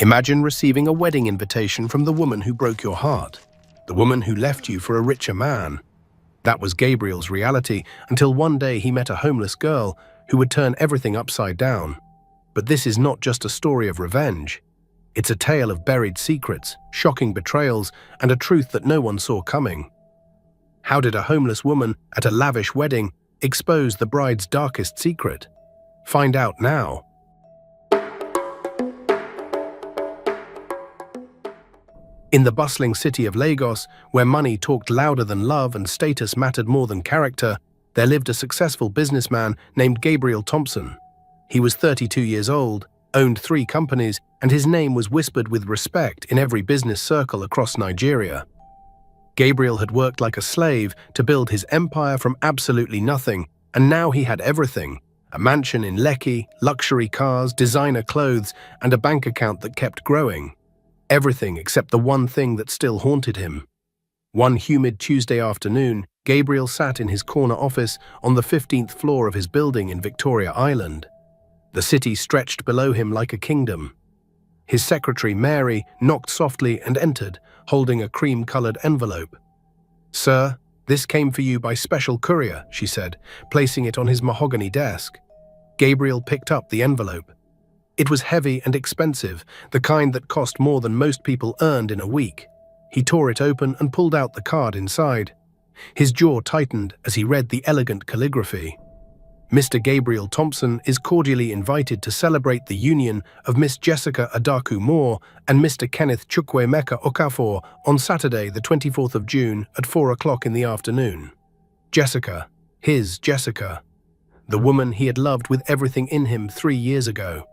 Imagine receiving a wedding invitation from the woman who broke your heart, the woman who left you for a richer man. That was Gabriel's reality until one day he met a homeless girl who would turn everything upside down. But this is not just a story of revenge. It's a tale of buried secrets, shocking betrayals, and a truth that no one saw coming. How did a homeless woman at a lavish wedding expose the bride's darkest secret? Find out now. In the bustling city of Lagos, where money talked louder than love and status mattered more than character, there lived a successful businessman named Gabriel Thompson. He was 32 years old, owned 3 companies, and his name was whispered with respect in every business circle across Nigeria. Gabriel had worked like a slave to build his empire from absolutely nothing, and now he had everything: a mansion in Lekki, luxury cars, designer clothes, and a bank account that kept growing. Everything except the one thing that still haunted him. One humid Tuesday afternoon, Gabriel sat in his corner office on the 15th floor of his building in Victoria Island. The city stretched below him like a kingdom. His secretary, Mary, knocked softly and entered, holding a cream-colored envelope. "Sir, this came for you by special courier," she said, placing it on his mahogany desk. Gabriel picked up the envelope. It was heavy and expensive, the kind that cost more than most people earned in a week. He tore it open and pulled out the card inside. His jaw tightened as he read the elegant calligraphy. "Mr. Gabriel Thompson is cordially invited to celebrate the union of Miss Jessica Adaku Moore and Mr. Kenneth Chukwuemeka Okafor on Saturday, the 24th of June at 4 o'clock in the afternoon." Jessica, his Jessica, the woman he had loved with everything in him 3 years ago.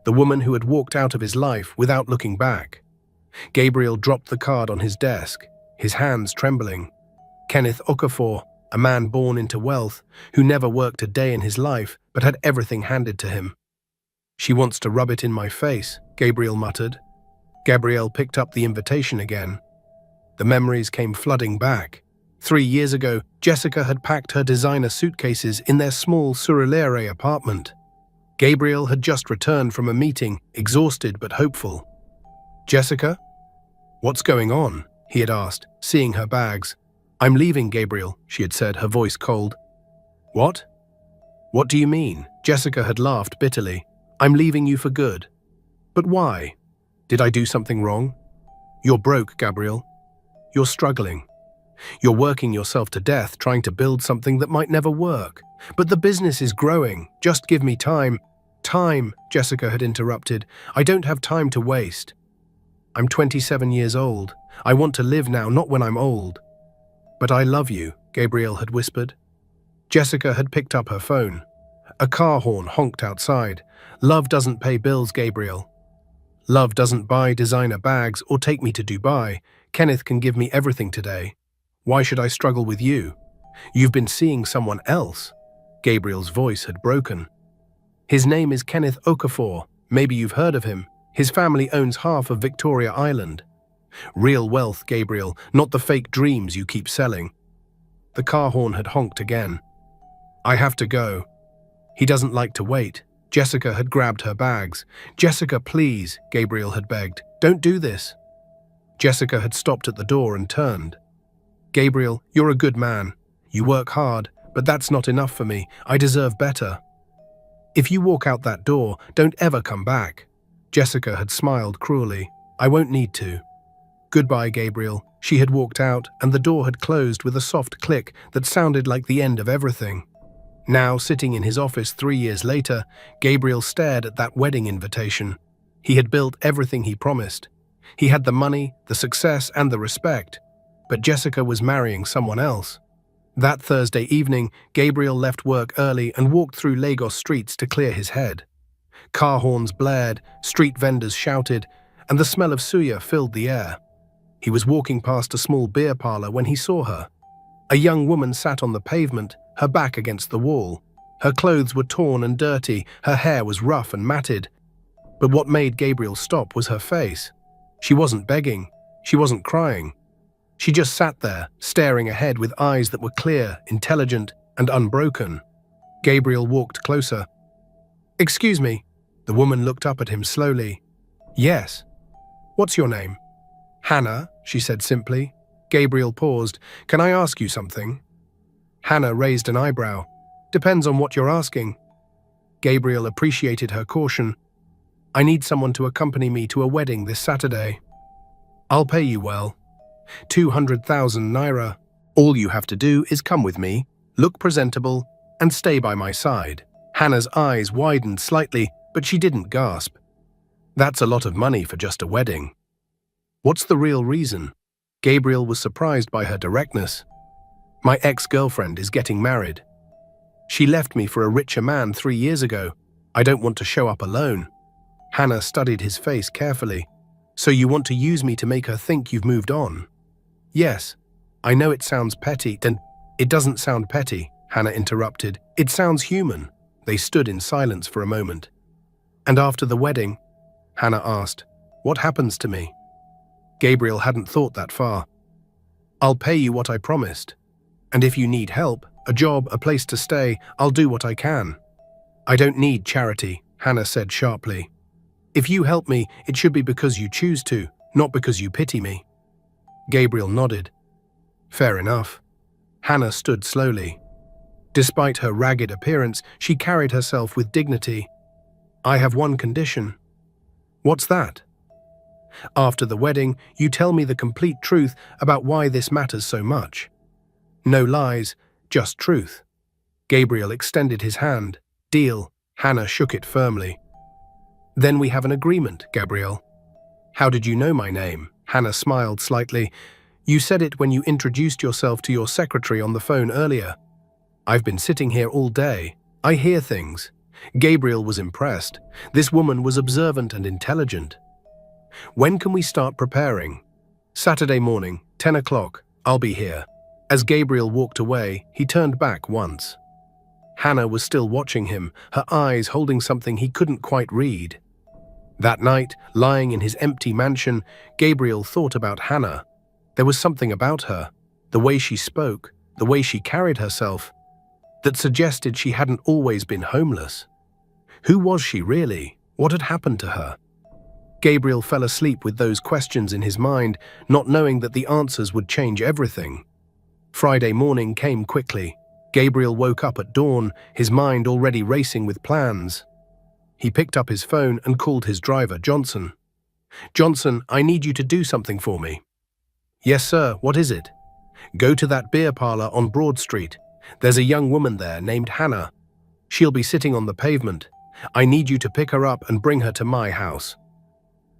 The woman who had walked out of his life without looking back. Gabriel dropped the card on his desk, his hands trembling. Kenneth Okafor, a man born into wealth, who never worked a day in his life but had everything handed to him. "She wants to rub it in my face," Gabriel muttered. Gabriel picked up the invitation again. The memories came flooding back. 3 years ago, Jessica had packed her designer suitcases in their small Surulere apartment. Gabriel had just returned from a meeting, exhausted but hopeful. "Jessica? What's going on?" he had asked, seeing her bags. "I'm leaving, Gabriel," she had said, her voice cold. "What? What do you mean?" Jessica had laughed bitterly. "I'm leaving you for good." "But why? Did I do something wrong?" "You're broke, Gabriel. You're struggling. You're working yourself to death trying to build something that might never work. But the business is growing. Just give me time." "Time," Jessica had interrupted. "I don't have time to waste. I'm 27 years old. I want to live now, not when I'm old." "But I love you," Gabriel had whispered. Jessica had picked up her phone. A car horn honked outside. "Love doesn't pay bills, Gabriel. Love doesn't buy designer bags or take me to Dubai. Kenneth can give me everything today. Why should I struggle with you? You've been seeing someone else." Gabriel's voice had broken. "His name is Kenneth Okafor. Maybe you've heard of him. His family owns half of Victoria Island. Real wealth, Gabriel, not the fake dreams you keep selling." The car horn had honked again. "I have to go." "He doesn't like to wait." Jessica had grabbed her bags. "Jessica, please," Gabriel had begged. "Don't do this." Jessica had stopped at the door and turned. "Gabriel, you're a good man. You work hard, but that's not enough for me. I deserve better. If you walk out that door, don't ever come back." Jessica had smiled cruelly. "I won't need to." "Goodbye, Gabriel." She had walked out, and the door had closed with a soft click that sounded like the end of everything. Now, sitting in his office 3 years later, Gabriel stared at that wedding invitation. He had built everything he promised. He had the money, the success, and the respect. But Jessica was marrying someone else. That Thursday evening, Gabriel left work early and walked through Lagos streets to clear his head. Car horns blared, street vendors shouted, and the smell of suya filled the air. He was walking past a small beer parlor when he saw her. A young woman sat on the pavement, her back against the wall. Her clothes were torn and dirty, her hair was rough and matted. But what made Gabriel stop was her face. She wasn't begging, she wasn't crying. She just sat there, staring ahead with eyes that were clear, intelligent, and unbroken. Gabriel walked closer. "Excuse me." The woman looked up at him slowly. "Yes," What's your name? Hannah, she said simply. Gabriel paused. Can I ask you something? Hannah raised an eyebrow. Depends on what you're asking. Gabriel appreciated her caution. I need someone to accompany me to a wedding this Saturday. I'll pay you well. 200,000 naira. All you have to do is come with me, look presentable, and stay by my side. Hannah's eyes widened slightly, but she didn't gasp. That's a lot of money for just a wedding. What's the real reason? Gabriel was surprised by her directness. My ex-girlfriend is getting married. She left me for a richer man 3 years ago. I don't want to show up alone. Hannah studied his face carefully. So you want to use me to make her think you've moved on? Yes. I know it sounds petty. Then it doesn't sound petty, Hannah interrupted. It sounds human. They stood in silence for a moment. And after the wedding, Hannah asked, what happens to me? Gabriel hadn't thought that far. I'll pay you what I promised. And if you need help, a job, a place to stay, I'll do what I can. I don't need charity, Hannah said sharply. If you help me, it should be because you choose to, not because you pity me. Gabriel nodded. Fair enough. Hannah stood slowly. Despite her ragged appearance, she carried herself with dignity. I have one condition. What's that? After the wedding, you tell me the complete truth about why this matters so much. No lies, just truth. Gabriel extended his hand. Deal. Hannah shook it firmly. Then we have an agreement, Gabriel. How did you know my name? Hannah smiled slightly. You said it when you introduced yourself to your secretary on the phone earlier. I've been sitting here all day. I hear things. Gabriel was impressed. This woman was observant and intelligent. When can we start preparing? Saturday morning, 10 o'clock. I'll be here. As Gabriel walked away, he turned back once. Hannah was still watching him, her eyes holding something he couldn't quite read. That night, lying in his empty mansion, Gabriel thought about Hannah. There was something about her, the way she spoke, the way she carried herself, that suggested she hadn't always been homeless. Who was she really? What had happened to her? Gabriel fell asleep with those questions in his mind, not knowing that the answers would change everything. Friday morning came quickly. Gabriel woke up at dawn, his mind already racing with plans. He picked up his phone and called his driver, Johnson. Johnson, I need you to do something for me. Yes, sir, what is it? Go to that beer parlor on Broad Street. There's a young woman there named Hannah. She'll be sitting on the pavement. I need you to pick her up and bring her to my house.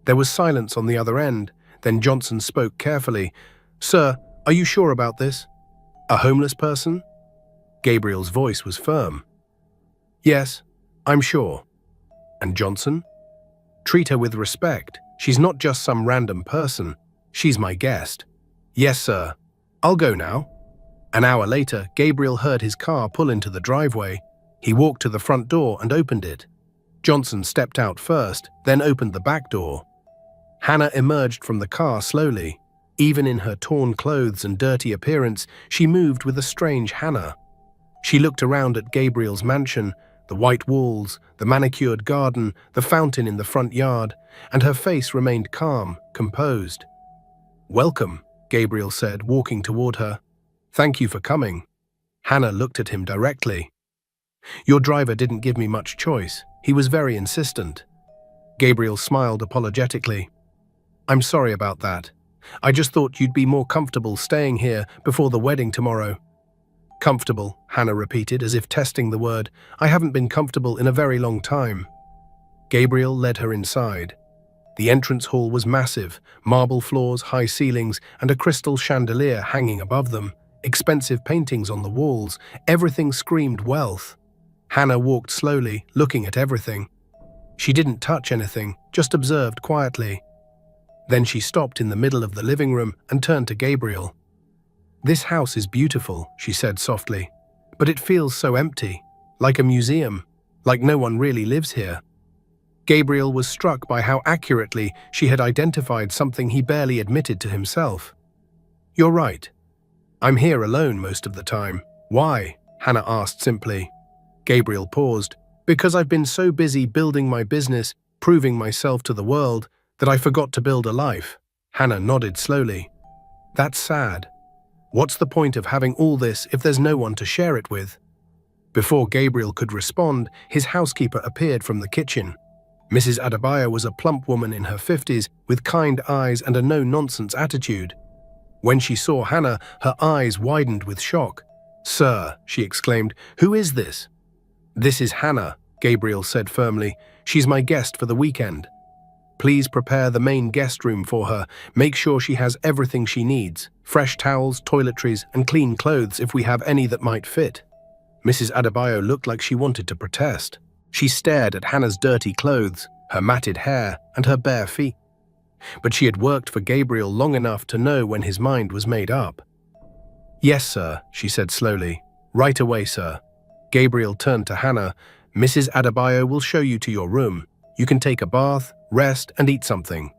There was silence on the other end. Then Johnson spoke carefully. Sir, are you sure about this? A homeless person? Gabriel's voice was firm. Yes, I'm sure. And Johnson? Treat her with respect. She's not just some random person. She's my guest. Yes, sir. I'll go now. An hour later, Gabriel heard his car pull into the driveway. He walked to the front door and opened it. Johnson stepped out first, then opened the back door. Hannah emerged from the car slowly. Even in her torn clothes and dirty appearance, she moved with a strange Hannah. She looked around at Gabriel's mansion, the white walls, the manicured garden, the fountain in the front yard, and her face remained calm, composed. Welcome, Gabriel said, walking toward her. Thank you for coming. Hannah looked at him directly. Your driver didn't give me much choice. He was very insistent. Gabriel smiled apologetically. I'm sorry about that. I just thought you'd be more comfortable staying here before the wedding tomorrow. Comfortable, Hannah repeated, as if testing the word. I haven't been comfortable in a very long time. Gabriel led her inside. The entrance hall was massive, marble floors, high ceilings, and a crystal chandelier hanging above them. Expensive paintings on the walls. Everything screamed wealth. Hannah walked slowly, looking at everything. She didn't touch anything, just observed quietly. Then she stopped in the middle of the living room and turned to Gabriel. This house is beautiful, she said softly, but it feels so empty, like a museum, like no one really lives here. Gabriel was struck by how accurately she had identified something he barely admitted to himself. You're right. I'm here alone most of the time. Why? Hannah asked simply. Gabriel paused. Because I've been so busy building my business, proving myself to the world, That I forgot to build a life. Hannah nodded slowly. That's sad. What's the point of having all this if there's no one to share it with? Before Gabriel could respond, his housekeeper appeared from the kitchen. Mrs. Adebayo was a plump woman in her 50s with kind eyes and a no-nonsense attitude. When she saw Hannah, her eyes widened with shock. "Sir," she exclaimed, "who is this?" "This is Hannah," Gabriel said firmly. "She's my guest for the weekend. Please prepare the main guest room for her. Make sure she has everything she needs, fresh towels, toiletries, and clean clothes if we have any that might fit." Mrs. Adebayo looked like she wanted to protest. She stared at Hannah's dirty clothes, her matted hair, and her bare feet. But she had worked for Gabriel long enough to know when his mind was made up. "Yes, sir," she said slowly. "Right away, sir." Gabriel turned to Hannah. "Mrs. Adebayo will show you to your room. You can take a bath, rest, and eat something.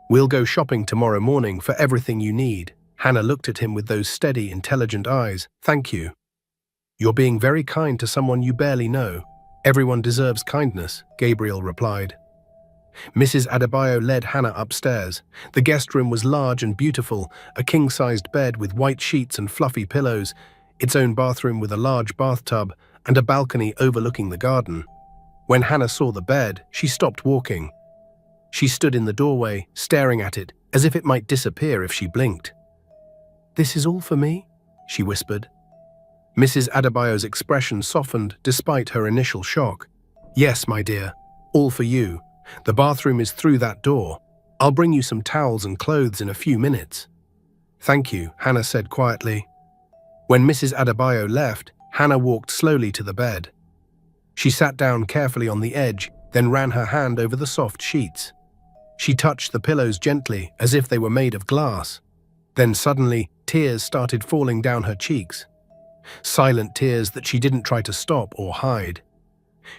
We'll go shopping tomorrow morning for everything you need." Hannah looked at him with those steady, intelligent eyes. "Thank you. You're being very kind to someone you barely know. Everyone deserves kindness," Gabriel replied. Mrs. Adebayo led Hannah upstairs. The guest room was large and beautiful, a king-sized bed with white sheets and fluffy pillows, its own bathroom with a large bathtub, and a balcony overlooking the garden. When Hannah saw the bed, she stopped walking. She stood in the doorway, staring at it, as if it might disappear if she blinked. "This is all for me?" she whispered. Mrs. Adebayo's expression softened despite her initial shock. "Yes, my dear, all for you. The bathroom is through that door. I'll bring you some towels and clothes in a few minutes." "Thank you," Hannah said quietly. When Mrs. Adebayo left, Hannah walked slowly to the bed. She sat down carefully on the edge, then ran her hand over the soft sheets. She touched the pillows gently, as if they were made of glass. Then suddenly, tears started falling down her cheeks. Silent tears that she didn't try to stop or hide.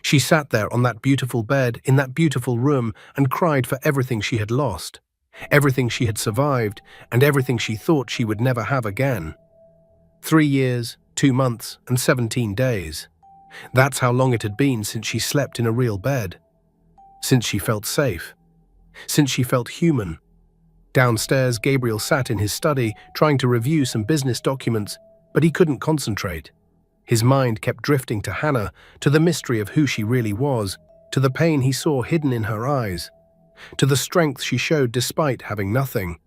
She sat there on that beautiful bed in that beautiful room and cried for everything she had lost, everything she had survived, and everything she thought she would never have again. 3 years, 2 months, and 17 days. That's how long it had been since she slept in a real bed. Since she felt safe. Since she felt human. Downstairs, Gabriel sat in his study, trying to review some business documents, but he couldn't concentrate. His mind kept drifting to Hannah, to the mystery of who she really was, to the pain he saw hidden in her eyes, to the strength she showed despite having nothing.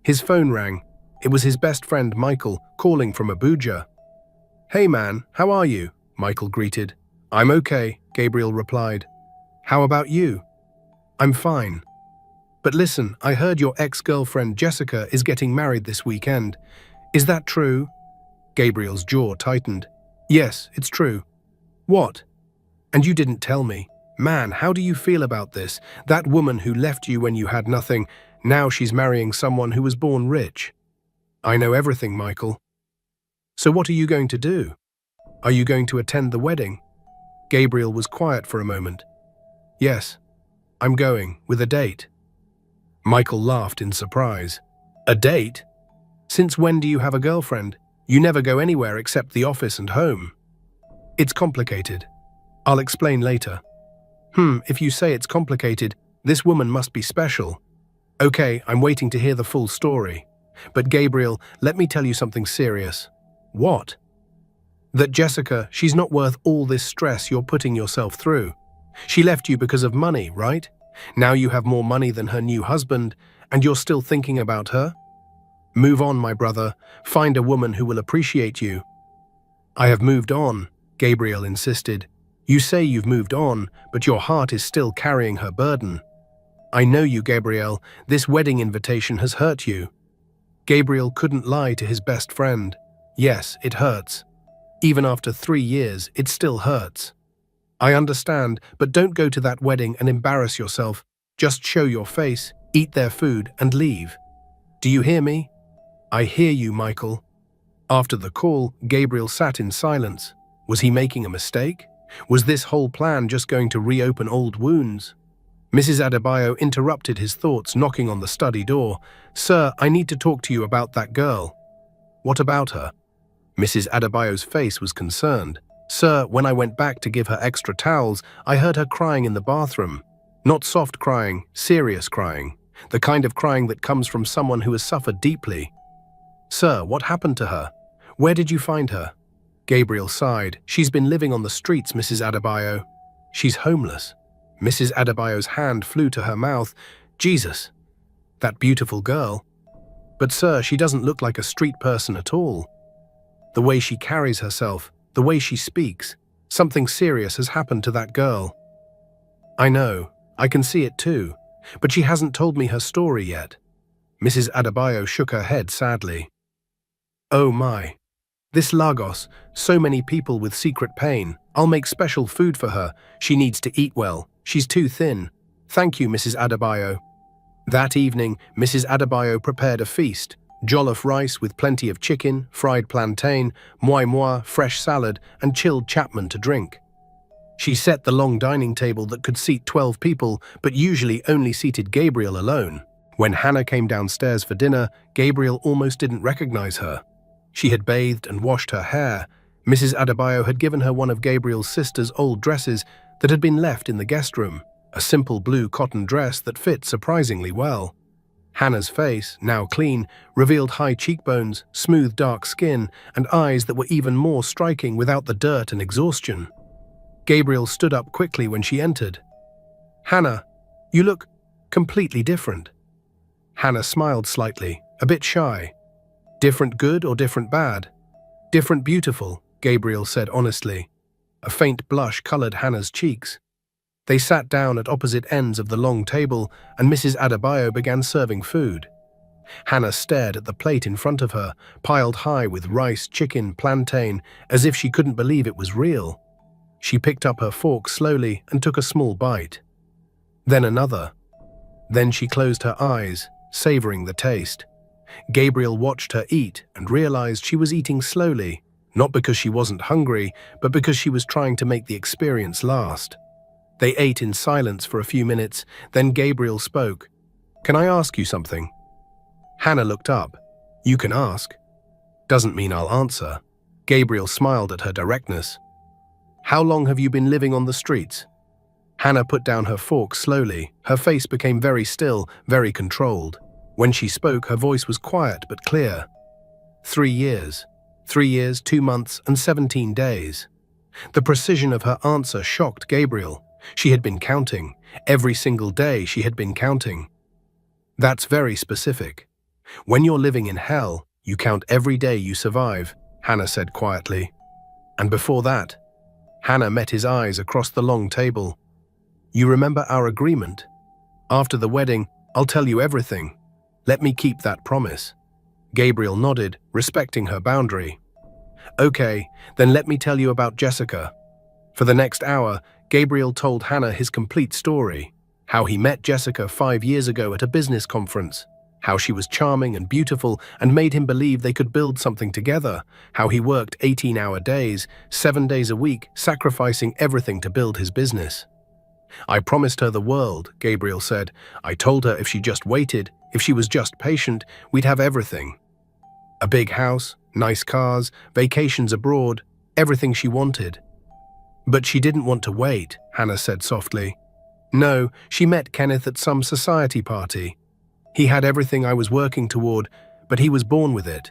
His phone rang. It was his best friend Michael, calling from Abuja. "Hey man, how are you?" Michael greeted. "I'm okay," Gabriel replied. "How about you?" "I'm fine. But listen, I heard your ex-girlfriend Jessica is getting married this weekend. Is that true?" Gabriel's jaw tightened. "Yes, it's true." "What? And you didn't tell me. Man, how do you feel about this? That woman who left you when you had nothing, now she's marrying someone who was born rich." "I know everything, Michael." "So what are you going to do? Are you going to attend the wedding?" Gabriel was quiet for a moment. "Yes, I'm going, with a date." Michael laughed in surprise. "A date? Since when do you have a girlfriend? You never go anywhere except the office and home." "It's complicated. I'll explain later." If you say it's complicated, this woman must be special." "Okay, I'm waiting to hear the full story. But Gabriel, let me tell you something serious." "What?" "That Jessica, she's not worth all this stress you're putting yourself through. She left you because of money, right? Now you have more money than her new husband, and you're still thinking about her? Move on, my brother. Find a woman who will appreciate you." "I have moved on," Gabriel insisted. "You say you've moved on, but your heart is still carrying her burden." "I know you, Gabriel. This wedding invitation has hurt you." Gabriel couldn't lie to his best friend. "Yes, it hurts. Even after 3 years, it still hurts." "I understand, but don't go to that wedding and embarrass yourself. Just show your face, eat their food, and leave. Do you hear me?" "I hear you, Michael." After the call, Gabriel sat in silence. Was he making a mistake? Was this whole plan just going to reopen old wounds? Mrs. Adebayo interrupted his thoughts, knocking on the study door. "Sir, I need to talk to you about that girl." "What about her?" Mrs. Adebayo's face was concerned. "Sir, when I went back to give her extra towels, I heard her crying in the bathroom. Not soft crying, serious crying. The kind of crying that comes from someone who has suffered deeply. "Sir, what happened to her? Where did you find her?" Gabriel sighed. "She's been living on the streets, Mrs. Adebayo. She's homeless." Mrs. Adebayo's hand flew to her mouth. "Jesus, that beautiful girl. But sir, she doesn't look like a street person at all. The way she carries herself, the way she speaks, something serious has happened to that girl." "I know, I can see it too, but she hasn't told me her story yet." Mrs. Adebayo shook her head sadly. "Oh my. This Lagos, so many people with secret pain. I'll make special food for her. She needs to eat well. She's too thin. Thank you, Mrs. Adebayo." That evening, Mrs. Adebayo prepared a feast. Jollof rice with plenty of chicken, fried plantain, moi moi, fresh salad, and chilled Chapman to drink. She set the long dining table that could seat 12 people, but usually only seated Gabriel alone. When Hannah came downstairs for dinner, Gabriel almost didn't recognize her. She had bathed and washed her hair. Mrs. Adebayo had given her one of Gabriel's sister's old dresses that had been left in the guest room, a simple blue cotton dress that fit surprisingly well. Hannah's face, now clean, revealed high cheekbones, smooth dark skin, and eyes that were even more striking without the dirt and exhaustion. Gabriel stood up quickly when she entered. "Hannah, you look completely different." Hannah smiled slightly, a bit shy. "Different good or different bad?" "Different beautiful," Gabriel said honestly. A faint blush colored Hannah's cheeks. They sat down at opposite ends of the long table, and Mrs. Adebayo began serving food. Hannah stared at the plate in front of her, piled high with rice, chicken, plantain, as if she couldn't believe it was real. She picked up her fork slowly and took a small bite. Then another. Then she closed her eyes, savoring the taste. Gabriel watched her eat and realized she was eating slowly, not because she wasn't hungry, but because she was trying to make the experience last. They ate in silence for a few minutes, then Gabriel spoke. "Can I ask you something?" Hannah looked up. "You can ask. Doesn't mean I'll answer." Gabriel smiled at her directness. "How long have you been living on the streets?" Hannah put down her fork slowly. Her face became very still, very controlled. When she spoke, her voice was quiet but clear. 3 years. 3 years, 2 months, and 17 days. The precision of her answer shocked Gabriel. She had been counting. Every single day she had been counting. "That's very specific. When you're living in hell, you count every day you survive," Hannah said quietly. "And before that?" Hannah met his eyes across the long table. "You remember our agreement? After the wedding, I'll tell you everything. Let me keep that promise." Gabriel nodded, respecting her boundary. "Okay, then let me tell you about Jessica." For the next hour, Gabriel told Hannah his complete story. How he met Jessica 5 years ago at a business conference. How she was charming and beautiful and made him believe they could build something together. How he worked 18-hour days, 7 days a week, sacrificing everything to build his business. "I promised her the world," Gabriel said. "I told her if she just waited, if she was just patient, we'd have everything. A big house, nice cars, vacations abroad, everything she wanted." "But she didn't want to wait," Hannah said softly. "No, she met Kenneth at some society party. He had everything I was working toward, but he was born with it.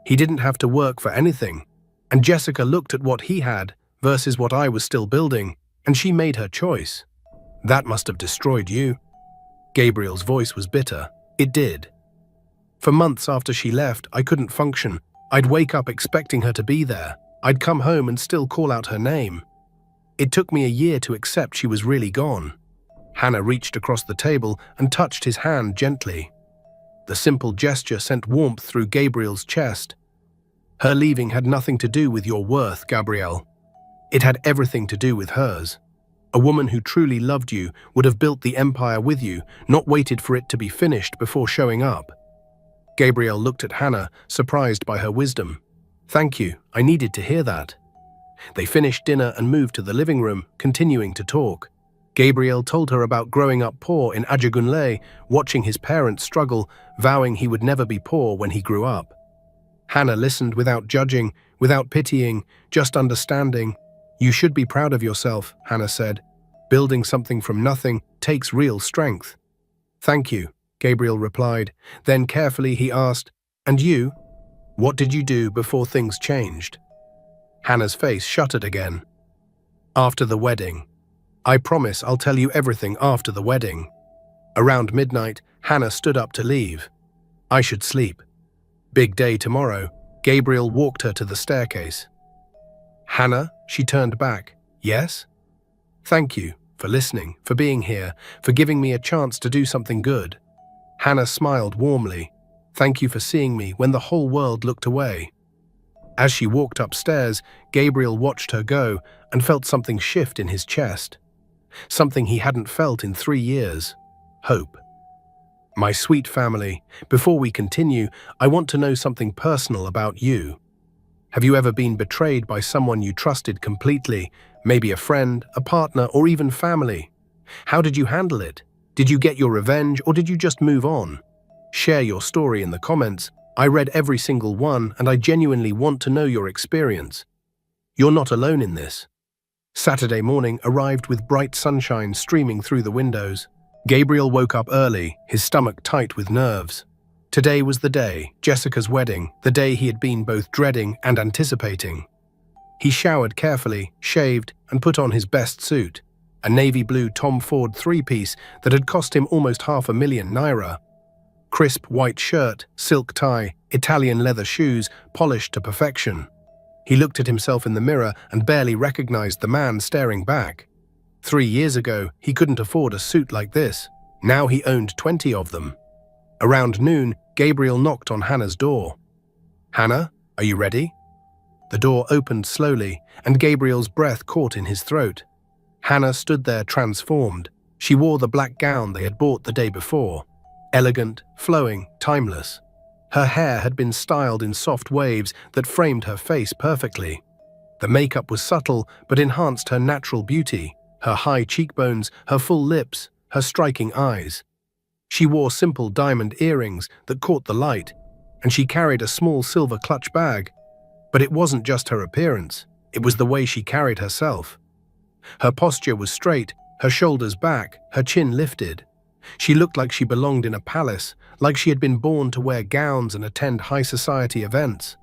He didn't have to work for anything, and Jessica looked at what he had versus what I was still building, and she made her choice. That must have destroyed you." Gabriel's voice was bitter. "It did. For months after she left, I couldn't function. I'd wake up expecting her to be there. I'd come home and still call out her name. It took me a year to accept she was really gone." Hannah reached across the table and touched his hand gently. The simple gesture sent warmth through Gabriel's chest. "Her leaving had nothing to do with your worth, Gabriel. It had everything to do with hers. A woman who truly loved you would have built the empire with you, not waited for it to be finished before showing up." Gabriel looked at Hannah, surprised by her wisdom. "Thank you, I needed to hear that." They finished dinner and moved to the living room, continuing to talk. Gabriel told her about growing up poor in Ajagunle, watching his parents struggle, vowing he would never be poor when he grew up. Hannah listened without judging, without pitying, just understanding. "You should be proud of yourself," Hannah said. Building something from nothing takes real strength. Thank you, Gabriel replied. Then carefully he asked, and you? What did you do before things changed? Hannah's face shuttered again. After the wedding. I promise I'll tell you everything after the wedding. Around midnight, Hannah stood up to leave. I should sleep. Big day tomorrow. Gabriel walked her to the staircase. Hannah, she turned back. Yes? Thank you for listening, for being here, for giving me a chance to do something good. Hannah smiled warmly. Thank you for seeing me when the whole world looked away. As she walked upstairs, Gabriel watched her go and felt something shift in his chest. Something he hadn't felt in 3 years. Hope. My sweet family, before we continue, I want to know something personal about you. Have you ever been betrayed by someone you trusted completely, maybe a friend, a partner, or even family? How did you handle it? Did you get your revenge, or did you just move on? Share your story in the comments. I read every single one, and I genuinely want to know your experience. You're not alone in this. Saturday morning arrived with bright sunshine streaming through the windows. Gabriel woke up early, his stomach tight with nerves. Today was the day, Jessica's wedding, the day he had been both dreading and anticipating. He showered carefully, shaved, and put on his best suit, a navy blue Tom Ford three-piece that had cost him almost £500,000. Crisp white shirt, silk tie, Italian leather shoes, polished to perfection. He looked at himself in the mirror and barely recognized the man staring back. 3 years ago, he couldn't afford a suit like this. Now he owned 20 of them. Around noon, Gabriel knocked on Hannah's door. Hannah, are you ready? The door opened slowly, and Gabriel's breath caught in his throat. Hannah stood there transformed. She wore the black gown they had bought the day before. Elegant, flowing, timeless. Her hair had been styled in soft waves that framed her face perfectly. The makeup was subtle but enhanced her natural beauty, her high cheekbones, her full lips, her striking eyes. She wore simple diamond earrings that caught the light, and she carried a small silver clutch bag. But it wasn't just her appearance, it was the way she carried herself. Her posture was straight, her shoulders back, her chin lifted. She looked like she belonged in a palace, like she had been born to wear gowns and attend high society events.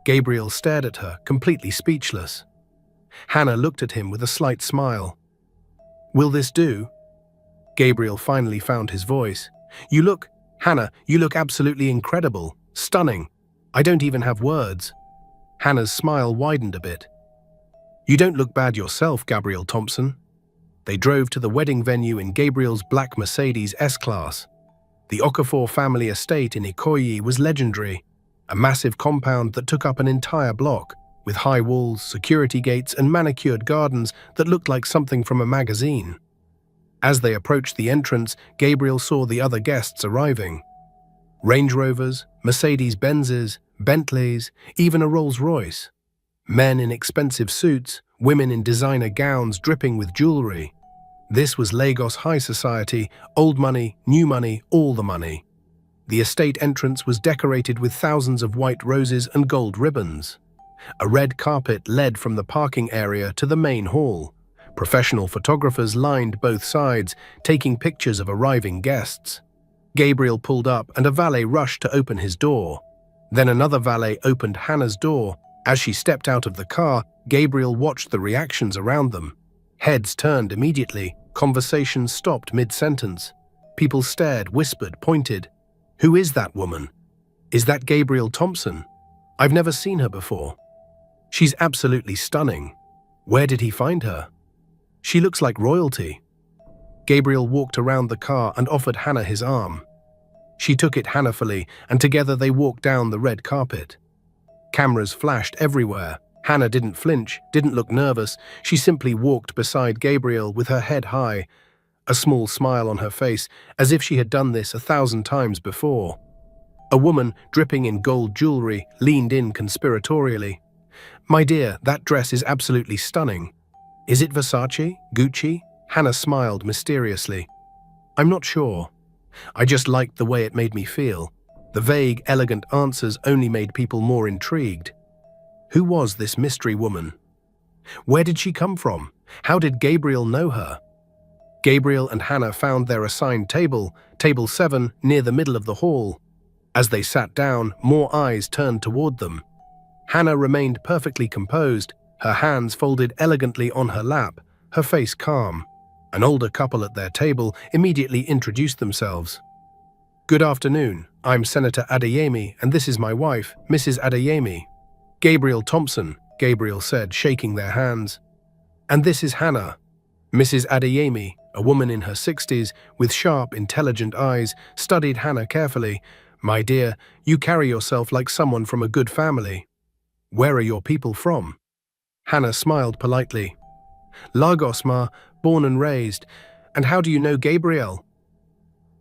Gabriel stared at her, completely speechless. Hannah looked at him with a slight smile. Will this do? Gabriel finally found his voice. Hannah, you look absolutely incredible, stunning. I don't even have words. Hannah's smile widened a bit. You don't look bad yourself, Gabriel Thompson. They drove to the wedding venue in Gabriel's black Mercedes S-Class. The Okafor family estate in Ikoyi was legendary, a massive compound that took up an entire block, with high walls, security gates, and manicured gardens that looked like something from a magazine. As they approached the entrance, Gabriel saw the other guests arriving. Range Rovers, Mercedes-Benzes, Bentleys, even a Rolls-Royce. Men in expensive suits, women in designer gowns dripping with jewelry. This was Lagos high society, old money, new money, all the money. The estate entrance was decorated with thousands of white roses and gold ribbons. A red carpet led from the parking area to the main hall. Professional photographers lined both sides, taking pictures of arriving guests. Gabriel pulled up and a valet rushed to open his door. Then another valet opened Hannah's door. As she stepped out of the car, Gabriel watched the reactions around them. Heads turned immediately, conversations stopped mid-sentence. People stared, whispered, pointed. Who is that woman? Is that Gabriel Thompson? I've never seen her before. She's absolutely stunning. Where did he find her? She looks like royalty. Gabriel walked around the car and offered Hannah his arm. She took it hannahfully, and together they walked down the red carpet. Cameras flashed everywhere. Hannah didn't flinch, didn't look nervous. She simply walked beside Gabriel with her head high, a small smile on her face, as if she had done this 1,000 times before. A woman, dripping in gold jewelry, leaned in conspiratorially. My dear, that dress is absolutely stunning. Is it Versace? Gucci? Hannah smiled mysteriously. I'm not sure. I just liked the way it made me feel. The vague, elegant answers only made people more intrigued. Who was this mystery woman? Where did she come from? How did Gabriel know her? Gabriel and Hannah found their assigned table, table 7, near the middle of the hall. As they sat down, more eyes turned toward them. Hannah remained perfectly composed, her hands folded elegantly on her lap, her face calm. An older couple at their table immediately introduced themselves. "Good afternoon, I'm Senator Adeyemi, and this is my wife, Mrs. Adeyemi." "Gabriel Thompson," Gabriel said, shaking their hands. "And this is Hannah." Mrs. Adeyemi, a woman in her 60s, with sharp, intelligent eyes, studied Hannah carefully. "My dear, you carry yourself like someone from a good family. Where are your people from?" Hannah smiled politely. "Lagos, ma, born and raised. And how do you know Gabriel?"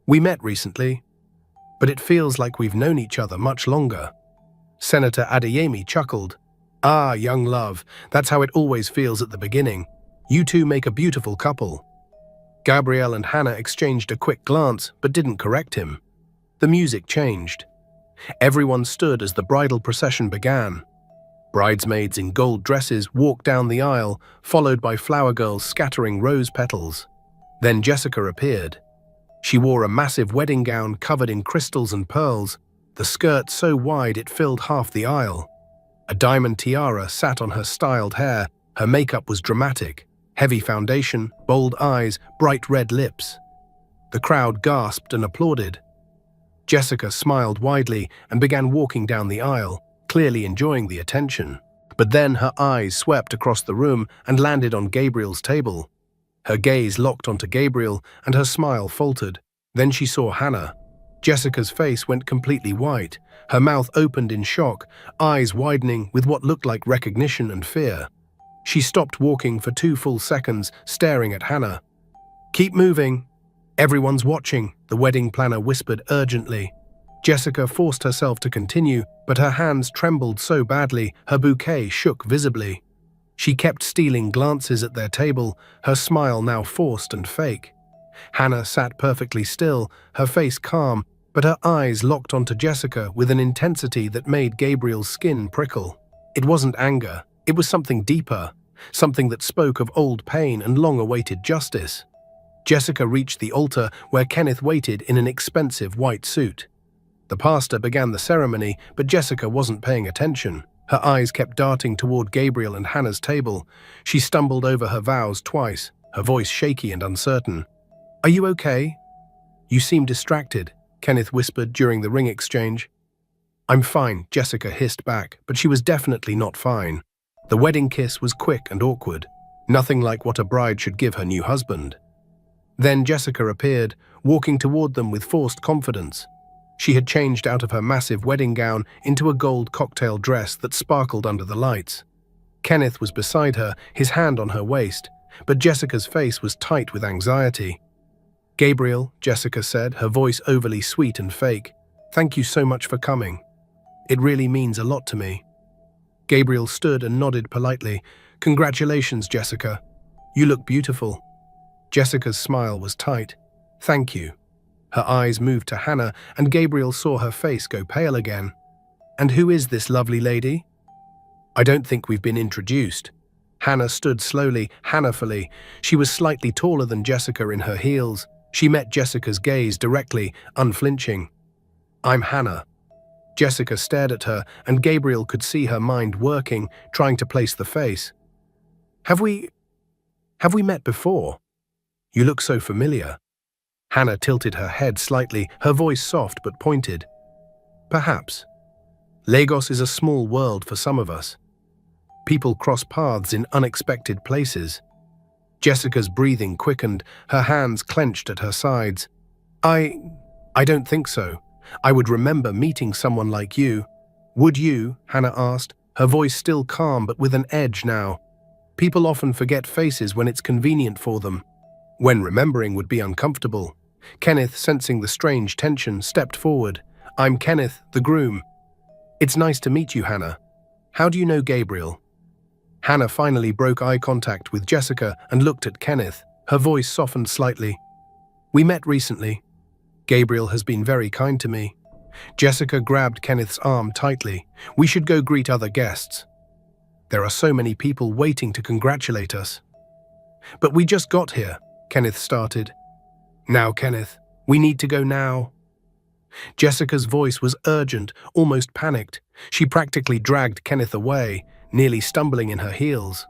"We met recently, but it feels like we've known each other much longer." Senator Adeyemi chuckled. "Ah, young love, that's how it always feels at the beginning. You two make a beautiful couple." Gabriel and Hannah exchanged a quick glance, but didn't correct him. The music changed. Everyone stood as the bridal procession began. Bridesmaids in gold dresses walked down the aisle, followed by flower girls scattering rose petals. Then Jessica appeared. She wore a massive wedding gown covered in crystals and pearls, the skirt so wide it filled half the aisle. A diamond tiara sat on her styled hair, her makeup was dramatic, heavy foundation, bold eyes, bright red lips. The crowd gasped and applauded. Jessica smiled widely and began walking down the aisle, clearly enjoying the attention. But then her eyes swept across the room and landed on Gabriel's table. Her gaze locked onto Gabriel and her smile faltered. Then she saw Hannah. Jessica's face went completely white, her mouth opened in shock, eyes widening with what looked like recognition and fear. She stopped walking for 2 full seconds, staring at Hannah. "Keep moving. Everyone's watching," the wedding planner whispered urgently. Jessica forced herself to continue, but her hands trembled so badly, her bouquet shook visibly. She kept stealing glances at their table, her smile now forced and fake. Hannah sat perfectly still, her face calm, but her eyes locked onto Jessica with an intensity that made Gabriel's skin prickle. It wasn't anger, it was something deeper, something that spoke of old pain and long-awaited justice. Jessica reached the altar where Kenneth waited in an expensive white suit. The pastor began the ceremony, but Jessica wasn't paying attention. Her eyes kept darting toward Gabriel and Hannah's table. She stumbled over her vows twice, her voice shaky and uncertain. "Are you okay? You seem distracted," Kenneth whispered during the ring exchange. "I'm fine," Jessica hissed back, but she was definitely not fine. The wedding kiss was quick and awkward, nothing like what a bride should give her new husband. Then Jessica appeared, walking toward them with forced confidence. She had changed out of her massive wedding gown into a gold cocktail dress that sparkled under the lights. Kenneth was beside her, his hand on her waist, but Jessica's face was tight with anxiety. "Gabriel," Jessica said, her voice overly sweet and fake, "thank you so much for coming. It really means a lot to me." Gabriel stood and nodded politely. "Congratulations, Jessica. You look beautiful." Jessica's smile was tight. "Thank you." Her eyes moved to Hannah, and Gabriel saw her face go pale again. "And who is this lovely lady?" "I don't think we've been introduced." Hannah stood slowly, Hannahfully. She was slightly taller than Jessica in her heels. She met Jessica's gaze directly, unflinching. "I'm Hannah." Jessica stared at her, and Gabriel could see her mind working, trying to place the face. Have we met before? You look so familiar." Hannah tilted her head slightly, her voice soft but pointed. "Perhaps. Lagos is a small world for some of us. People cross paths in unexpected places." Jessica's breathing quickened, her hands clenched at her sides. I don't think so. I would remember meeting someone like you." "Would you?" Hannah asked, her voice still calm but with an edge now. "People often forget faces when it's convenient for them, when remembering would be uncomfortable." Kenneth, sensing the strange tension, stepped forward. "I'm Kenneth, the groom." "It's nice to meet you, Hannah. How do you know Gabriel?" Hannah finally broke eye contact with Jessica and looked at Kenneth. Her voice softened slightly. "We met recently. Gabriel has been very kind to me." Jessica grabbed Kenneth's arm tightly. "We should go greet other guests. There are so many people waiting to congratulate us." "But we just got here," Kenneth started. Now, Kenneth, we need to go now. Jessica's voice was urgent, almost panicked. She practically dragged Kenneth away, nearly stumbling in her heels.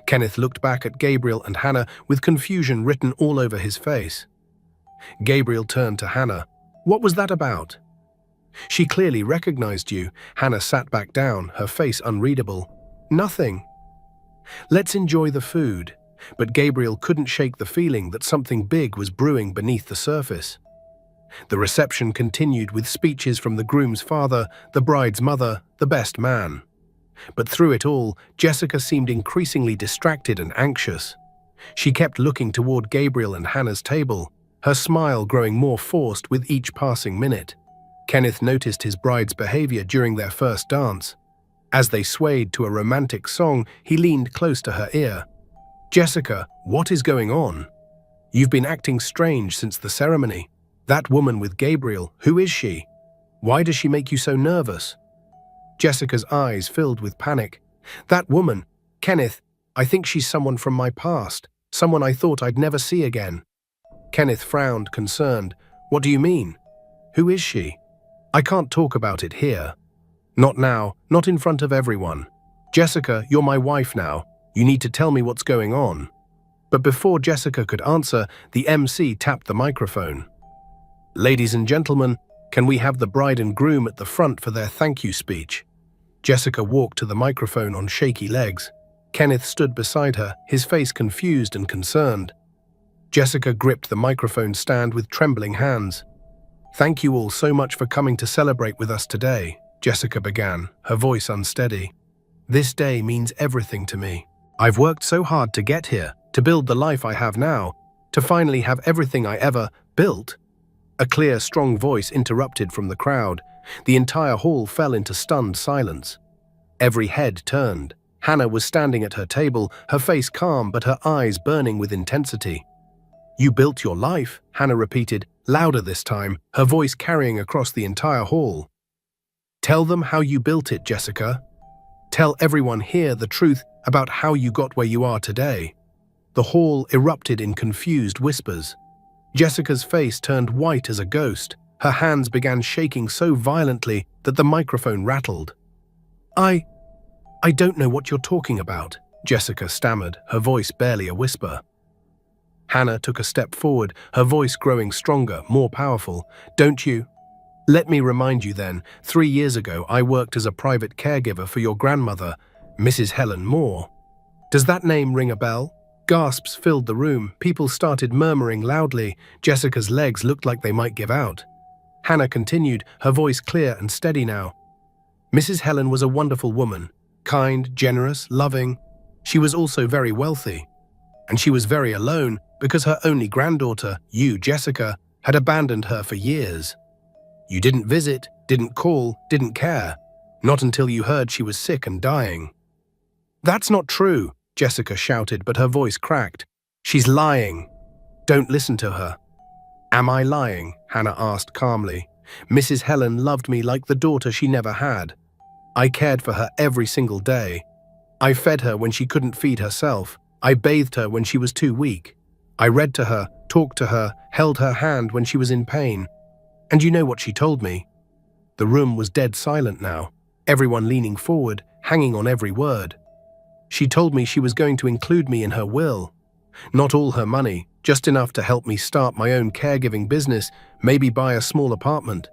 Kenneth looked back at Gabriel and Hannah with confusion written all over his face. Gabriel turned to Hannah. What was that about? She clearly recognized you. Hannah sat back down, her face unreadable. Nothing. Let's enjoy the food. But Gabriel couldn't shake the feeling that something big was brewing beneath the surface. The reception continued with speeches from the groom's father, the bride's mother, the best man. But through it all, Jessica seemed increasingly distracted and anxious. She kept looking toward Gabriel and Hannah's table, her smile growing more forced with each passing minute. Kenneth noticed his bride's behavior during their first dance. As they swayed to a romantic song, he leaned close to her ear. Jessica, what is going on? You've been acting strange since the ceremony. That woman with Gabriel, who is she? Why does she make you so nervous? Jessica's eyes filled with panic. That woman, Kenneth, I think she's someone from my past, someone I thought I'd never see again. Kenneth frowned, concerned. What do you mean? Who is she? I can't talk about it here. Not now, not in front of everyone. Jessica, you're my wife now. You need to tell me what's going on. But before Jessica could answer, the MC tapped the microphone. Ladies and gentlemen, can we have the bride and groom at the front for their thank you speech? Jessica walked to the microphone on shaky legs. Kenneth stood beside her, his face confused and concerned. Jessica gripped the microphone stand with trembling hands. Thank you all so much for coming to celebrate with us today, Jessica began, her voice unsteady. This day means everything to me. I've worked so hard to get here, to build the life I have now, to finally have everything I ever built. A clear, strong voice interrupted from the crowd. The entire hall fell into stunned silence. Every head turned. Hannah was standing at her table, her face calm but her eyes burning with intensity. You built your life, Hannah repeated, louder this time, her voice carrying across the entire hall. Tell them how you built it, Jessica. Tell everyone here the truth about how you got where you are today. The hall erupted in confused whispers. Jessica's face turned white as a ghost. Her hands began shaking so violently that the microphone rattled. I don't know what you're talking about, Jessica stammered, her voice barely a whisper. Hannah took a step forward, her voice growing stronger, more powerful. Don't you? Let me remind you then, 3 years ago I worked as a private caregiver for your grandmother, Mrs. Helen Moore. Does that name ring a bell? Gasps filled the room, people started murmuring loudly, Jessica's legs looked like they might give out. Hannah continued, her voice clear and steady now. Mrs. Helen was a wonderful woman, kind, generous, loving. She was also very wealthy. And she was very alone because her only granddaughter, you, Jessica, had abandoned her for years. You didn't visit, didn't call, didn't care. Not until you heard she was sick and dying. That's not true, Jessica shouted, but her voice cracked. She's lying. Don't listen to her. Am I lying? Hannah asked calmly. Mrs. Helen loved me like the daughter she never had. I cared for her every single day. I fed her when she couldn't feed herself. I bathed her when she was too weak. I read to her, talked to her, held her hand when she was in pain. And you know what she told me? The room was dead silent now, everyone leaning forward, hanging on every word. She told me she was going to include me in her will. Not all her money, just enough to help me start my own caregiving business, maybe buy a small apartment.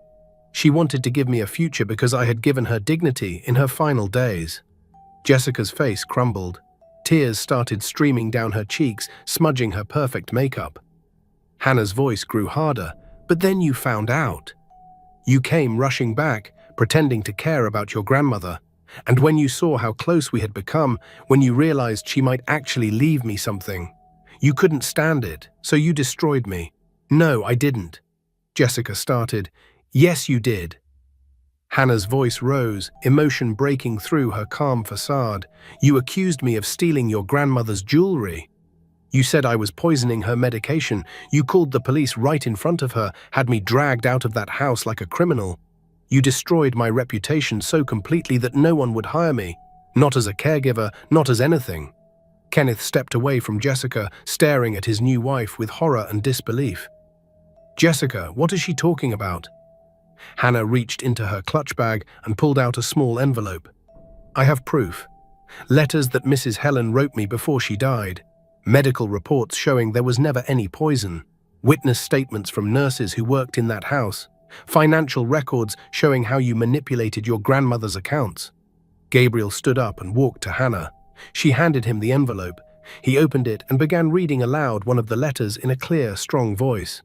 She wanted to give me a future because I had given her dignity in her final days. Jessica's face crumbled. Tears started streaming down her cheeks, smudging her perfect makeup. Hannah's voice grew harder. But then you found out. You came rushing back, pretending to care about your grandmother. And when you saw how close we had become, when you realized she might actually leave me something, you couldn't stand it, so you destroyed me. No, I didn't. Jessica started. Yes, you did. Hannah's voice rose, emotion breaking through her calm facade. You accused me of stealing your grandmother's jewelry. You said I was poisoning her medication. You called the police right in front of her, had me dragged out of that house like a criminal. You destroyed my reputation so completely that no one would hire me, not as a caregiver, not as anything. Kenneth stepped away from Jessica, staring at his new wife with horror and disbelief. "Jessica, what is she talking about?" Hannah reached into her clutch bag and pulled out a small envelope. "I have proof. Letters that Mrs. Helen wrote me before she died. Medical reports showing there was never any poison. Witness statements from nurses who worked in that house. Financial records showing how you manipulated your grandmother's accounts." Gabriel stood up and walked to Hannah. She handed him the envelope. He opened it and began reading aloud one of the letters in a clear, strong voice.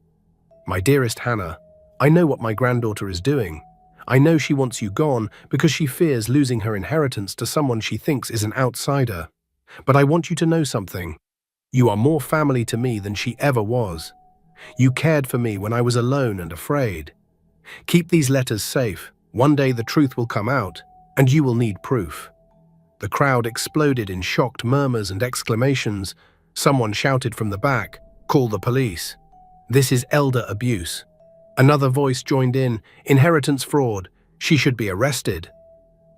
"My dearest Hannah, I know what my granddaughter is doing. I know she wants you gone because she fears losing her inheritance to someone she thinks is an outsider. But I want you to know something. You are more family to me than she ever was. You cared for me when I was alone and afraid. Keep these letters safe. One day the truth will come out, and you will need proof." The crowd exploded in shocked murmurs and exclamations. Someone shouted from the back, "Call the police. This is elder abuse." Another voice joined in, "Inheritance fraud. She should be arrested."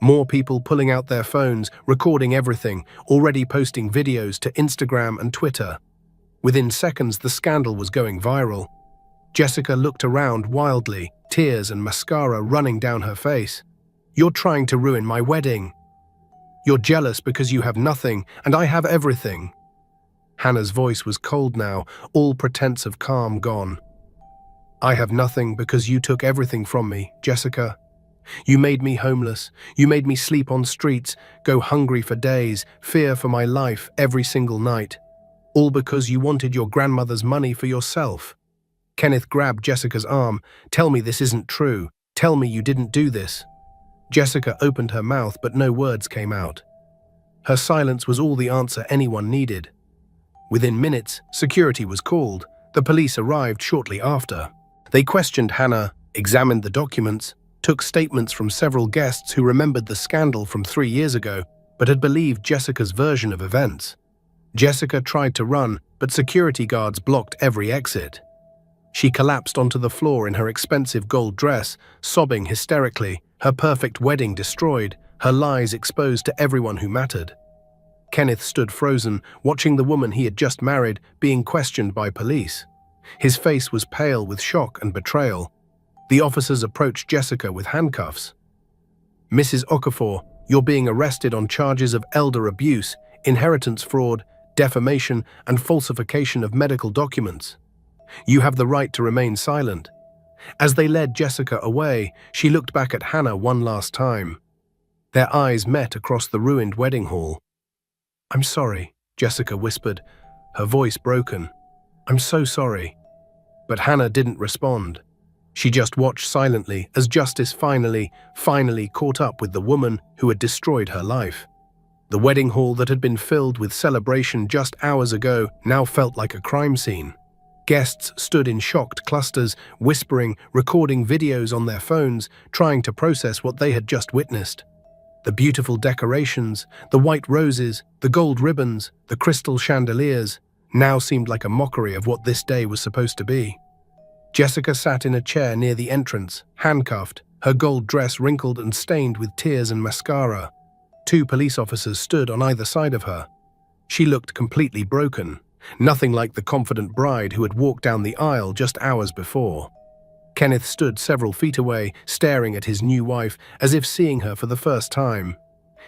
More people pulling out their phones, recording everything, already posting videos to Instagram and Twitter. Within seconds, the scandal was going viral. Jessica looked around wildly, tears and mascara running down her face. "You're trying to ruin my wedding. You're jealous because you have nothing, and I have everything." Hannah's voice was cold now, all pretense of calm gone. "I have nothing because you took everything from me, Jessica. You made me homeless. You made me sleep on streets, go hungry for days, fear for my life every single night. All because you wanted your grandmother's money for yourself." Kenneth grabbed Jessica's arm. "Tell me this isn't true. Tell me you didn't do this." Jessica opened her mouth, but no words came out. Her silence was all the answer anyone needed. Within minutes, security was called. The police arrived shortly after. They questioned Hannah, examined the documents, took statements from several guests who remembered the scandal from 3 years ago, but had believed Jessica's version of events. Jessica tried to run, but security guards blocked every exit. She collapsed onto the floor in her expensive gold dress, sobbing hysterically, her perfect wedding destroyed, her lies exposed to everyone who mattered. Kenneth stood frozen, watching the woman he had just married being questioned by police. His face was pale with shock and betrayal. The officers approached Jessica with handcuffs. "Mrs. Okafor, you're being arrested on charges of elder abuse, inheritance fraud, defamation, and falsification of medical documents. You have the right to remain silent." As they led Jessica away, she looked back at Hannah one last time. Their eyes met across the ruined wedding hall. "I'm sorry," Jessica whispered, her voice broken. "I'm so sorry." But Hannah didn't respond. She just watched silently as justice finally caught up with the woman who had destroyed her life. The wedding hall that had been filled with celebration just hours ago now felt like a crime scene. Guests stood in shocked clusters, whispering, recording videos on their phones, trying to process what they had just witnessed. The beautiful decorations, the white roses, the gold ribbons, the crystal chandeliers, now seemed like a mockery of what this day was supposed to be. Jessica sat in a chair near the entrance, handcuffed, her gold dress wrinkled and stained with tears and mascara. 2 police officers stood on either side of her. She looked completely broken, nothing like the confident bride who had walked down the aisle just hours before. Kenneth stood several feet away, staring at his new wife as if seeing her for the first time.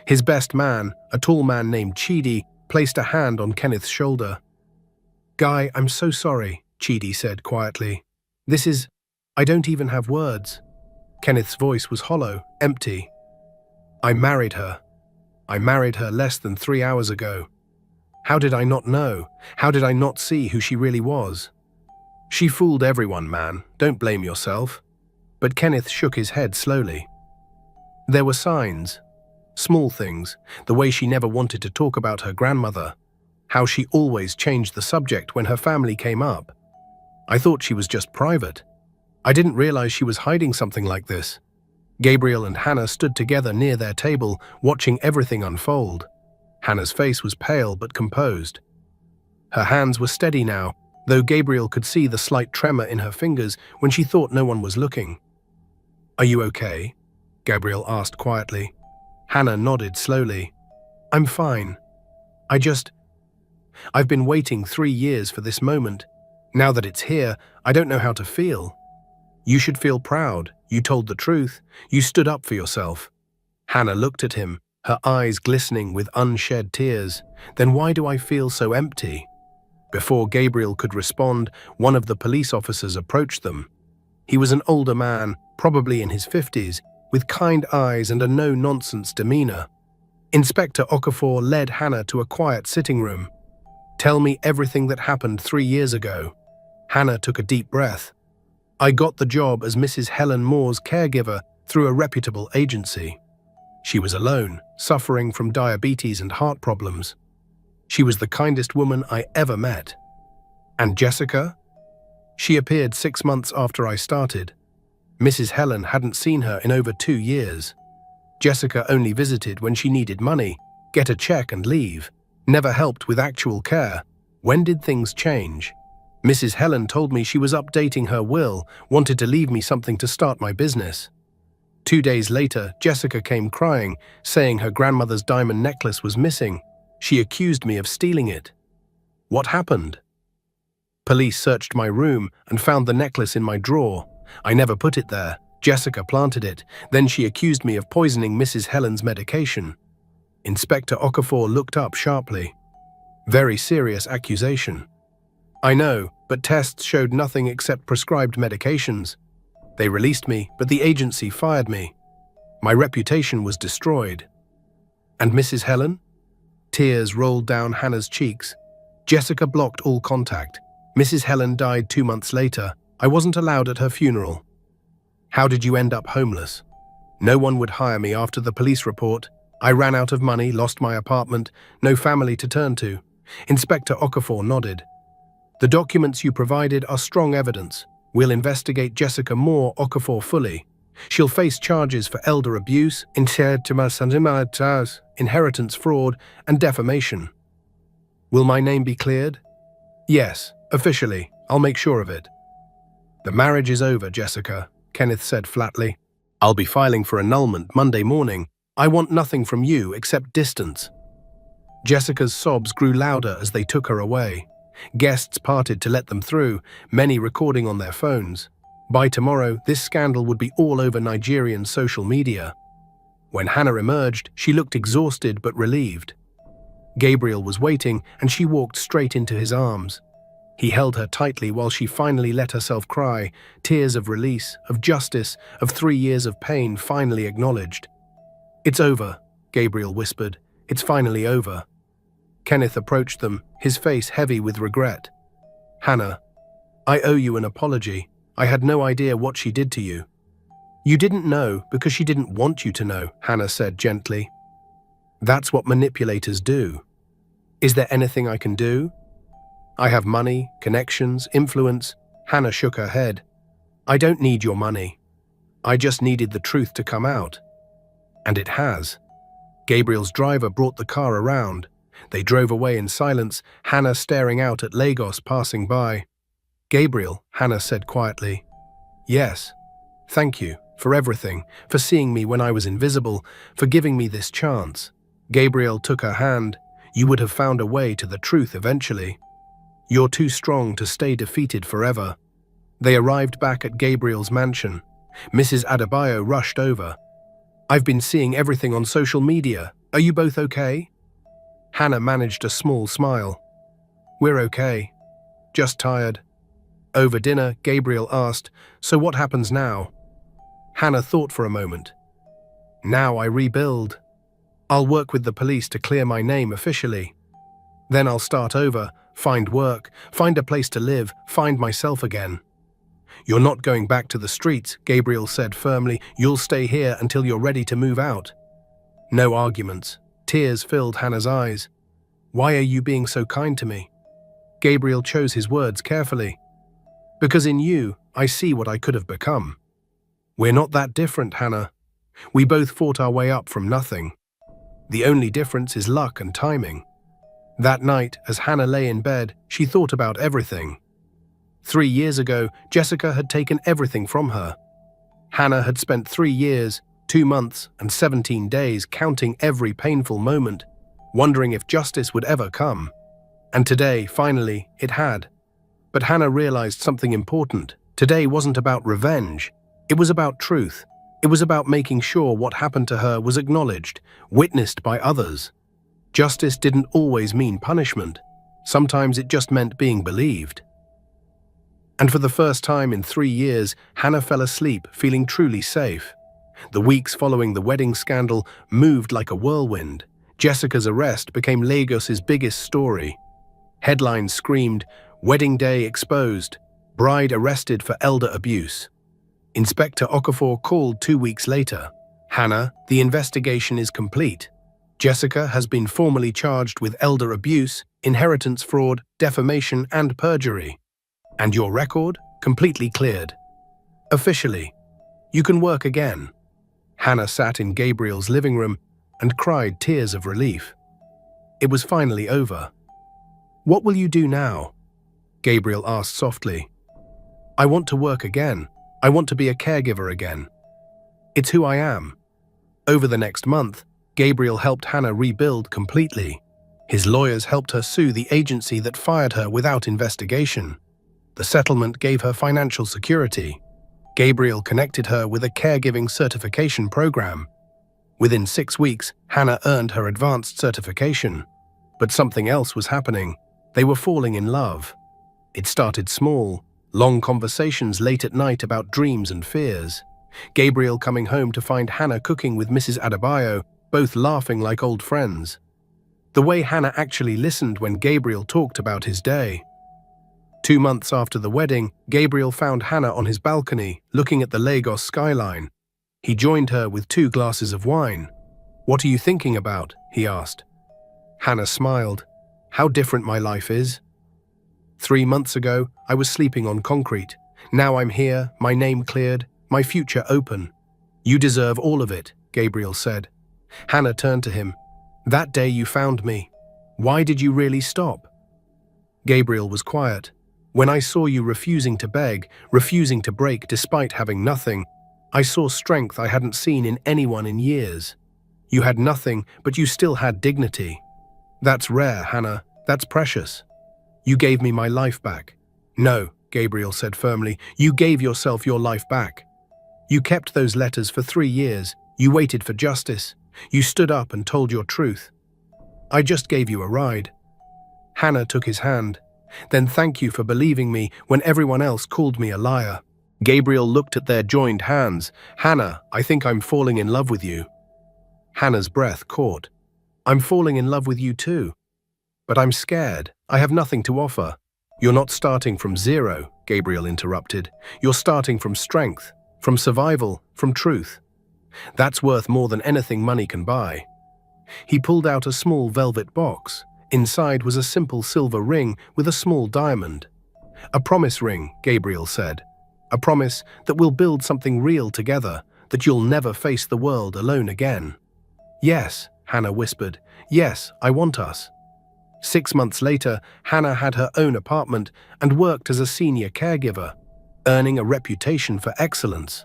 His best man, a tall man named Chidi, placed a hand on Kenneth's shoulder. "Guy, I'm so sorry," Chidi said quietly. I don't even have words." Kenneth's voice was hollow, empty. I married her less than 3 hours ago. How did I not know? How did I not see who she really was? She fooled everyone, man. Don't blame yourself." But Kenneth shook his head slowly. There were signs. Small things, the way she never wanted to talk about her grandmother, how she always changed the subject when her family came up. I thought she was just private. I didn't realize she was hiding something like this. Gabriel and Hannah stood together near their table, watching everything unfold. Hannah's face was pale but composed. Her hands were steady now, though Gabriel could see the slight tremor in her fingers when she thought no one was looking. "Are you okay?" Gabriel asked quietly. Hannah nodded slowly. "I'm fine. I've been waiting 3 years for this moment. Now that it's here, I don't know how to feel. You should feel proud. You told the truth. You stood up for yourself. Hannah looked at him, her eyes glistening with unshed tears. Then why do I feel so empty? Before Gabriel could respond, one of the police officers approached them. He was an older man, probably in his 50s, with kind eyes and a no-nonsense demeanor. Inspector Okafor led Hannah to a quiet sitting room. "Tell me everything that happened 3 years ago." Hannah took a deep breath. "I got the job as Mrs. Helen Moore's caregiver through a reputable agency. She was alone, suffering from diabetes and heart problems. She was the kindest woman I ever met." "And Jessica?" "She appeared 6 months after I started. Mrs. Helen hadn't seen her in over 2 years. Jessica only visited when she needed money, get a check and leave. Never helped with actual care. When did things change? Mrs. Helen told me she was updating her will, wanted to leave me something to start my business. 2 days later, Jessica came crying, saying her grandmother's diamond necklace was missing. She accused me of stealing it. What happened? Police searched my room and found the necklace in my drawer. I never put it there. Jessica planted it. Then she accused me of poisoning Mrs. Helen's medication." Inspector Okafor looked up sharply. "Very serious accusation." "I know, but tests showed nothing except prescribed medications. They released me, but the agency fired me. My reputation was destroyed." "And Mrs. Helen?" Tears rolled down Hannah's cheeks. "Jessica blocked all contact. Mrs. Helen died 2 months later. I wasn't allowed at her funeral." "How did you end up homeless?" "No one would hire me after the police report. I ran out of money, lost my apartment, no family to turn to." Inspector Okafor nodded. "The documents you provided are strong evidence. We'll investigate Jessica Moore Okafor fully. She'll face charges for elder abuse, inheritance fraud, and defamation." "Will my name be cleared?" "Yes, officially. I'll make sure of it." "The marriage is over, Jessica," Kenneth said flatly. "I'll be filing for annulment Monday morning. I want nothing from you except distance." Jessica's sobs grew louder as they took her away. Guests parted to let them through, many recording on their phones. By tomorrow, this scandal would be all over Nigerian social media. When Hannah emerged, she looked exhausted but relieved. Gabriel was waiting, and she walked straight into his arms. He held her tightly while she finally let herself cry, tears of release, of justice, of 3 years of pain finally acknowledged. "It's over," Gabriel whispered. "It's finally over." Kenneth approached them, his face heavy with regret. "Hannah, I owe you an apology. I had no idea what she did to you." "You didn't know because she didn't want you to know," Hannah said gently. "That's what manipulators do." "Is there anything I can do?" "I have money, connections, influence." Hannah shook her head. "I don't need your money. I just needed the truth to come out." And it has. Gabriel's driver brought the car around. They drove away in silence, Hannah staring out at Lagos passing by. "Gabriel," Hannah said quietly. "Yes. Thank you for everything, for seeing me when I was invisible, for giving me this chance." Gabriel took her hand. "You would have found a way to the truth eventually. You're too strong to stay defeated forever." They arrived back at Gabriel's mansion. Mrs. Adebayo rushed over. "I've been seeing everything on social media. Are you both okay?" Hannah managed a small smile. "We're okay. Just tired." Over dinner, Gabriel asked, "So what happens now?" Hannah thought for a moment. "Now I rebuild. I'll work with the police to clear my name officially. Then I'll start over, find work, find a place to live, find myself again." "You're not going back to the streets," Gabriel said firmly. "You'll stay here until you're ready to move out." No arguments. Tears filled Hannah's eyes. "Why are you being so kind to me?" Gabriel chose his words carefully. "Because in you, I see what I could have become." "We're not that different, Hannah. We both fought our way up from nothing. The only difference is luck and timing." That night, as Hannah lay in bed, she thought about everything. 3 years ago, Jessica had taken everything from her. Hannah had spent 3 years, 2 months, and 17 days counting every painful moment, wondering if justice would ever come. And today, finally, it had. But Hannah realized something important. Today wasn't about revenge. It was about truth. It was about making sure what happened to her was acknowledged, witnessed by others. Justice didn't always mean punishment. Sometimes it just meant being believed. And for the first time in 3 years, Hannah fell asleep feeling truly safe. The weeks following the wedding scandal moved like a whirlwind. Jessica's arrest became Lagos's biggest story. Headlines screamed, "Wedding day exposed, bride arrested for elder abuse." Inspector Okafor called 2 weeks later. "Hannah, the investigation is complete. Jessica has been formally charged with elder abuse, inheritance fraud, defamation, and perjury. And your record? Completely cleared. Officially, you can work again." Hannah sat in Gabriel's living room and cried tears of relief. It was finally over. "What will you do now?" Gabriel asked softly. "I want to work again. I want to be a caregiver again. It's who I am." Over the next month, Gabriel helped Hannah rebuild completely. His lawyers helped her sue the agency that fired her without investigation. The settlement gave her financial security. Gabriel connected her with a caregiving certification program. Within 6 weeks, Hannah earned her advanced certification. But something else was happening. They were falling in love. It started small, long conversations late at night about dreams and fears. Gabriel coming home to find Hannah cooking with Mrs. Adebayo, both laughing like old friends. The way Hannah actually listened when Gabriel talked about his day. 2 months after the wedding, Gabriel found Hannah on his balcony, looking at the Lagos skyline. He joined her with 2 glasses of wine. "What are you thinking about?" he asked. Hannah smiled. "How different my life is. 3 months ago, I was sleeping on concrete. Now I'm here, my name cleared, my future open." "You deserve all of it," Gabriel said. Hannah turned to him. "That day you found me. Why did you really stop?" Gabriel was quiet. "When I saw you refusing to beg, refusing to break despite having nothing, I saw strength I hadn't seen in anyone in years. You had nothing, but you still had dignity. That's rare, Hannah. That's precious. You gave me my life back." "No," Gabriel said firmly, "you gave yourself your life back. You kept those letters for 3 years. You waited for justice. You stood up and told your truth. I just gave you a ride." Hannah took his hand. "Then thank you for believing me when everyone else called me a liar." Gabriel looked at their joined hands. "Hannah, I think I'm falling in love with you." Hannah's breath caught. "I'm falling in love with you too. But I'm scared. I have nothing to offer." "You're not starting from zero," Gabriel interrupted. "You're starting from strength, from survival, from truth. That's worth more than anything money can buy." He pulled out a small velvet box. Inside was a simple silver ring with a small diamond. "A promise ring," Gabriel said. "A promise that we'll build something real together, that you'll never face the world alone again." "Yes," Hannah whispered. "Yes, I want us." 6 months later, Hannah had her own apartment and worked as a senior caregiver, earning a reputation for excellence.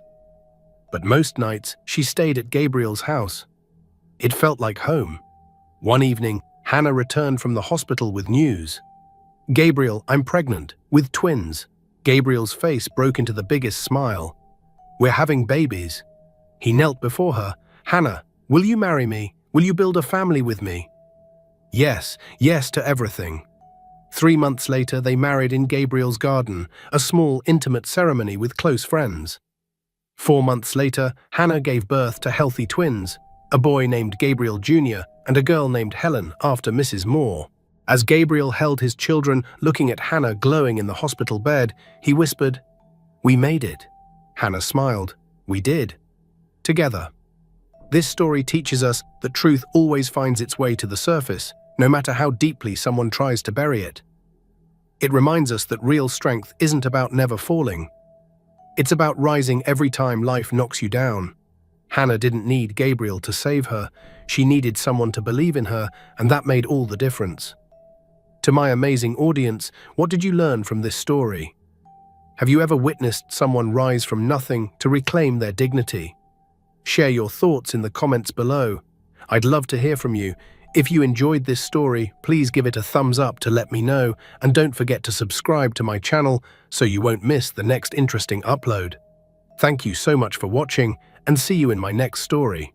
But most nights, she stayed at Gabriel's house. It felt like home. One evening, Hannah returned from the hospital with news. "Gabriel, I'm pregnant, with twins." Gabriel's face broke into the biggest smile. "We're having babies." He knelt before her. "Hannah, will you marry me? Will you build a family with me?" "Yes, yes to everything." 3 months later, they married in Gabriel's garden, a small, intimate ceremony with close friends. 4 months later, Hannah gave birth to healthy twins, a boy named Gabriel Jr. and a girl named Helen after Mrs. Moore. As Gabriel held his children, looking at Hannah glowing in the hospital bed, he whispered, "We made it." Hannah smiled. "We did. Together." This story teaches us that truth always finds its way to the surface, no matter how deeply someone tries to bury it. It reminds us that real strength isn't about never falling. It's about rising every time life knocks you down. Hannah didn't need Gabriel to save her. She needed someone to believe in her, and that made all the difference. To my amazing audience, what did you learn from this story? Have you ever witnessed someone rise from nothing to reclaim their dignity? Share your thoughts in the comments below. I'd love to hear from you. If you enjoyed this story, please give it a thumbs up to let me know, and don't forget to subscribe to my channel so you won't miss the next interesting upload. Thank you so much for watching, and see you in my next story.